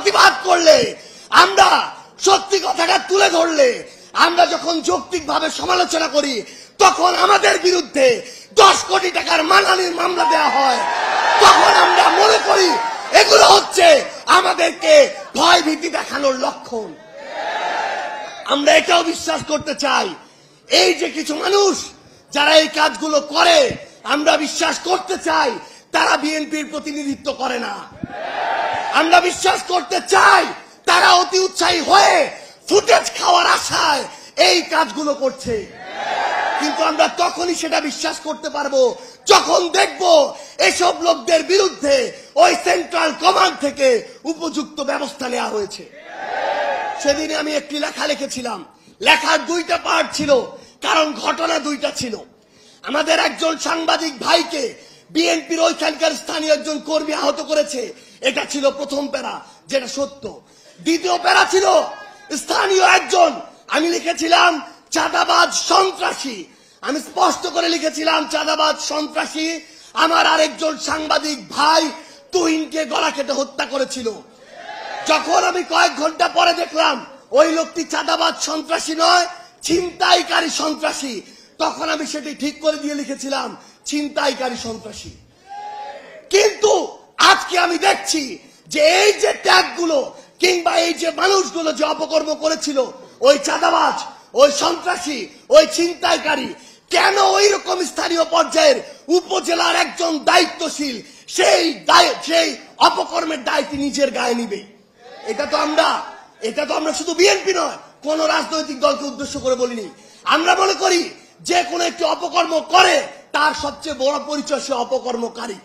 প্রতিবাদ করলে, আমরা সত্যি কথাটা তুলে ধরলে, আমরা যখন যৌক্তিকভাবে সমালোচনা করি, তখন আমাদের বিরুদ্ধে 10 কোটি টাকার মানহানির মামলা দেওয়া হয়। তখন আমরা মনে করি এগুলো হচ্ছে আমাদেরকে ভয় ভীতি দেখানোর লক্ষণ। আমরা এটাও বিশ্বাস করতে চাই, এই যে কিছু মানুষ যারা এই কাজগুলো করে, আমরা বিশ্বাস করতে চাই তারা বিএনপির প্রতিনিধিত্ব করে না। আমরা বিশ্বাস করতে চাই তারা অতি উৎসাহী হয়ে ফুটেজ খাওয়ার আশায় এই কাজগুলো করছে। কিন্তু আমরা তখনই সেটা বিশ্বাস করতে পারবো যখন দেখব এসব লোকদের বিরুদ্ধে ওই সেন্ট্রাল কমান্ড থেকে উপযুক্ত ব্যবস্থা নেওয়া হয়েছে। সেদিনে আমি একটি লেখা লিখেছিলাম। লেখার 2টা পার্ট ছিল, কারণ ঘটনা 2টা ছিল। আমাদের একজন সাংবাদিক ভাইকে বিএনপির ওইখানকার স্থানীয় একজন কর্মী আহত করেছে, এটা ছিল প্রথম প্যারা, যেটা সত্য। দ্বিতীয় প্যারা ছিল স্থানীয় একজন, আমি লিখেছিলাম চাঁদাবাজ সন্ত্রাসী। আমি স্পষ্ট করে লিখেছিলাম চাঁদাবাজ সন্ত্রাসী আমার আরেকজন সাংবাদিক ভাই তুহিনকে গলা কেটে হত্যা করেছিল। যখন আমি কয়েক ঘন্টা পরে দেখলাম ওই লোকটি চাঁদাবাজ সন্ত্রাসী নয়, ছিনতাইকারী সন্ত্রাসী, তখন আমি সেটি ঠিক করে দিয়ে লিখেছিলাম ছিনতাইকারী সন্ত্রাসী। কিন্তু আজকে আমি দেখছি যে এই যে ট্যাগগুলো কিংবা এই যে মানুষগুলো যে অপকর্ম করেছিল, ওই চাঁদাবাজ, ওই সন্ত্রাসী, ওই ছিনতাইকারী, কেন ওই রকম স্থানীয় পর্যায়ের উপজেলার একজন দায়িত্বশীল সেই অপকর্মের দায়িত্ব নিজের গায়ে নিবে? এটা তো আমরা শুধু বিএনপি নয়, কোন রাজনৈতিক দলকে উদ্দেশ্য করে বলিনি। আমরা মনে করি যে কোনো একটি অপকর্ম করে তার সবচেয়ে বড় পরিচয় সে অপকর্মকারী।